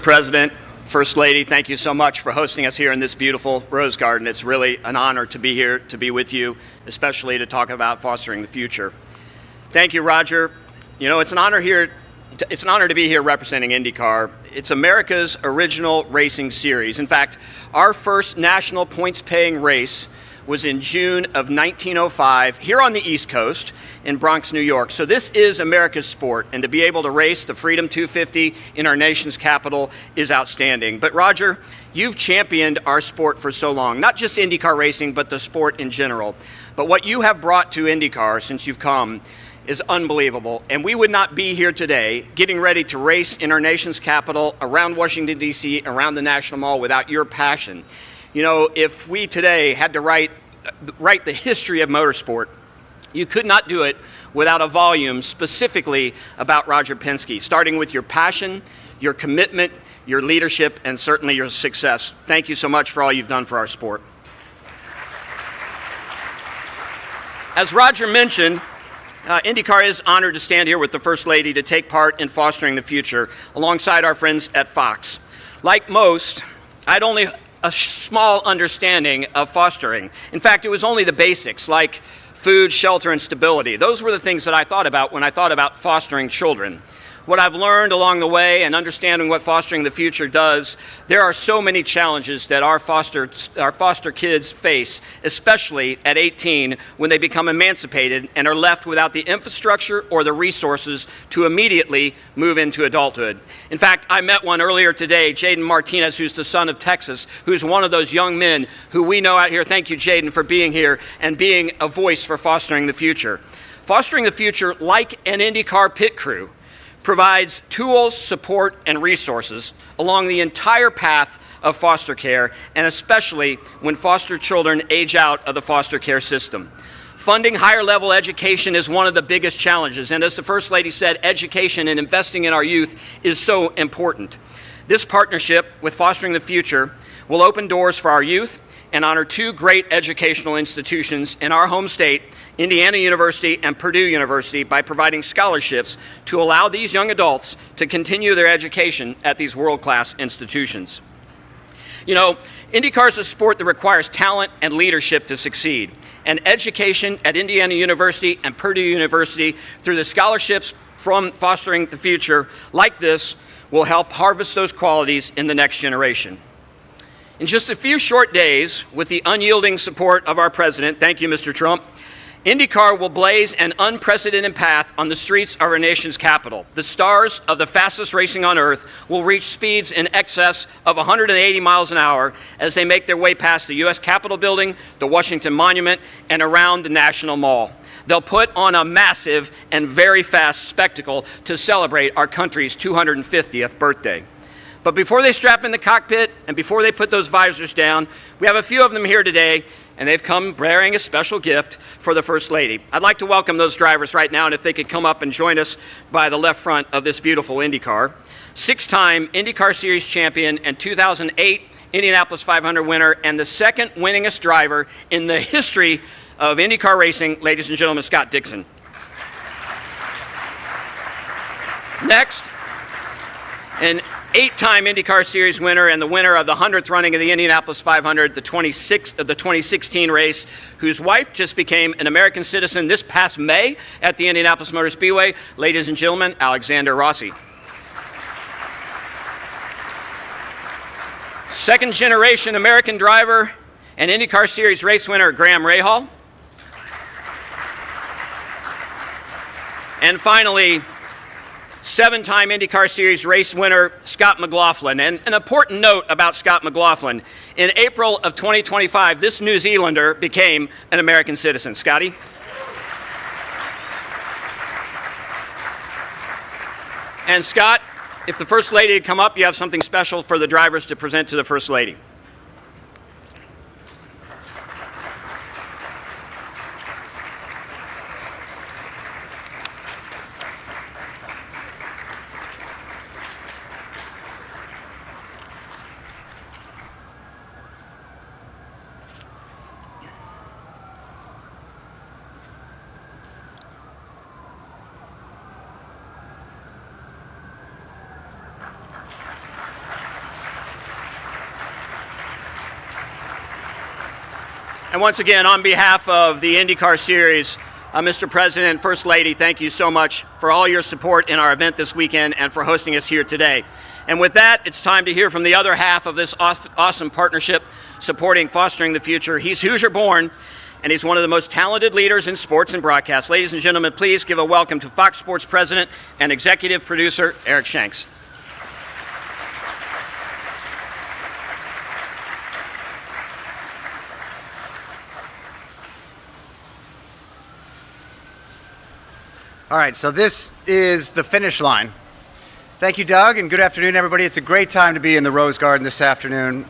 President, First Lady, thank you so much for hosting us here in this beautiful Rose Garden. It's really an honor to be here, to be with you, especially to talk about fostering the future. Thank you, Roger. You know, it's an honor to be here representing IndyCar. It's America's original racing series. In fact, our first national points-paying race was in June of 1905 here on the East Coast in Bronx, New York. So this is America's sport, and to be able to race the Freedom 250 in our nation's capital is outstanding. But Roger, you've championed our sport for so long, not just IndyCar racing, but the sport in general. But what you have brought to IndyCar since you've come is unbelievable, and we would not be here today getting ready to race in our nation's capital, around Washington, D.C., around the National Mall without your passion. You know, if we today had to write the history of motorsport, you could not do it without a volume specifically about Roger Penske, starting with your passion, your commitment, your leadership, and certainly your success. Thank you so much for all you've done for our sport. As Roger mentioned, IndyCar is honored to stand here with the First Lady to take part in fostering the future alongside our friends at Fox. Like most, I'd only a small understanding of fostering. In fact, it was only the basics like food, shelter, and stability. Those were the things that I thought about when I thought about fostering children. What I've learned along the way and understanding what fostering the future does, there are so many challenges that our foster kids face, especially at 18 when they become emancipated and are left without the infrastructure or the resources to immediately move into adulthood. In fact, I met one earlier today, Jaden Martinez, who's the son of Texas, who's one of those young men who we know out here. Thank you, Jaden, for being here and being a voice for fostering the future. Fostering the future, like an IndyCar pit crew, provides tools, support, and resources along the entire path of foster care, and especially when foster children age out of the foster care system. Funding higher level education is one of the biggest challenges, and as the First Lady said, education and investing in our youth is so important. This partnership with Fostering the Future will open doors for our youth and honor two great educational institutions in our home state, Indiana University and Purdue University, by providing scholarships to allow these young adults to continue their education at these world-class institutions. You know, IndyCar is a sport that requires talent and leadership to succeed, and education at Indiana University and Purdue University through the scholarships from Fostering the Future like this will help harvest those qualities in the next generation. In just a few short days, with the unyielding support of our president, thank you, Mr. Trump, IndyCar will blaze an unprecedented path on the streets of our nation's capital. The stars of the fastest racing on earth will reach speeds in excess of 180 miles an hour as they make their way past the U.S. Capitol building, the Washington Monument, and around the National Mall. They'll put on a massive and very fast spectacle to celebrate our country's 250th birthday. But before they strap in the cockpit and before they put those visors down, we have a few of them here today, and they've come bearing a special gift for the First Lady. I'd like to welcome those drivers right now, and if they could come up and join us by the left front of this beautiful IndyCar. Six-time IndyCar Series champion and 2008 Indianapolis 500 winner, and the second winningest driver in the history of IndyCar racing, ladies and gentlemen, Scott Dixon. Next, an 8-time IndyCar Series winner and the winner of the 100th running of the Indianapolis 500, the 2016 race, whose wife just became an American citizen this past May at the Indianapolis Motor Speedway. Ladies and gentlemen, Alexander Rossi. Second-generation American driver and IndyCar Series race winner, Graham Rahal. And finally, 7-time IndyCar Series race winner, Scott McLaughlin. And an important note about Scott McLaughlin, in April of 2025, this New Zealander became an American citizen. Scotty? And Scott, if the First Lady had come up, you have something special for the drivers to present to the First Lady. And once again, on behalf of the IndyCar Series, Mr. President and First Lady, thank you so much for all your support in our event this weekend and for hosting us here today. And with that, it's time to hear from the other half of this awesome partnership supporting Fostering the Future. He's Hoosier born, and he's one of the most talented leaders in sports and broadcast. Ladies and gentlemen, please give a welcome to Fox Sports President and Executive Producer, Eric Shanks. All right, so this is the finish line. Thank you, Doug, and good afternoon, everybody. It's a great time to be in the Rose Garden this afternoon.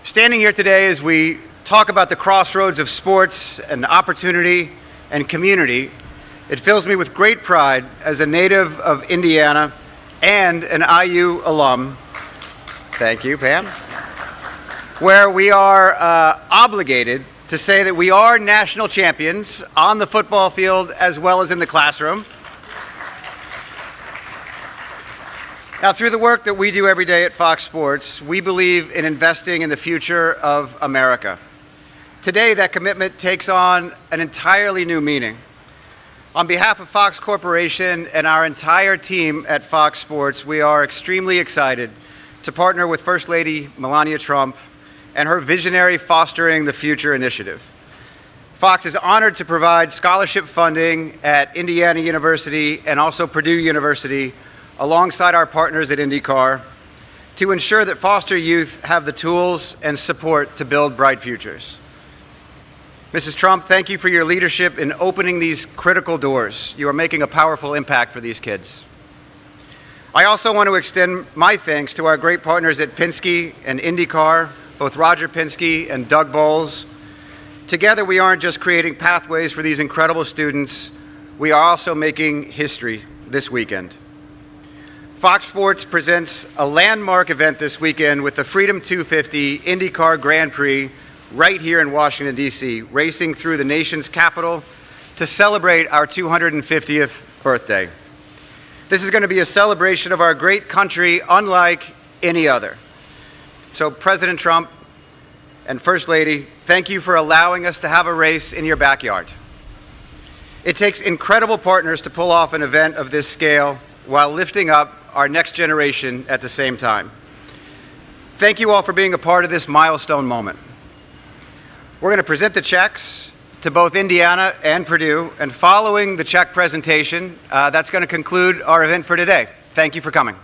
Standing here today as we talk about the crossroads of sports and opportunity and community, it fills me with great pride as a native of Indiana and an IU alum. Thank you, Pam. Where we are obligated to say that we are national champions on the football field as well as in the classroom. Now, through the work that we do every day at Fox Sports, we believe in investing in the future of America. Today, that commitment takes on an entirely new meaning. On behalf of Fox Corporation and our entire team at Fox Sports, we are extremely excited to partner with First Lady Melania Trump and her visionary Fostering the Future initiative. Fox is honored to provide scholarship funding at Indiana University and also Purdue University alongside our partners at IndyCar to ensure that foster youth have the tools and support to build bright futures. Mrs. Trump, thank you for your leadership in opening these critical doors. You are making a powerful impact for these kids. I also want to extend my thanks to our great partners at Penske and IndyCar, both Roger Penske and Doug Bowles. Together, we aren't just creating pathways for these incredible students, we are also making history this weekend. Fox Sports presents a landmark event this weekend with the Freedom 250 IndyCar Grand Prix right here in Washington, D.C., racing through the nation's capital to celebrate our 250th birthday. This is going to be a celebration of our great country unlike any other. So, President Trump and First Lady, thank you for allowing us to have a race in your backyard. It takes incredible partners to pull off an event of this scale while lifting up our next generation at the same time. Thank you all for being a part of this milestone moment. We're going to present the checks to both Indiana and Purdue, and following the check presentation, that's going to conclude our event for today. Thank you for coming.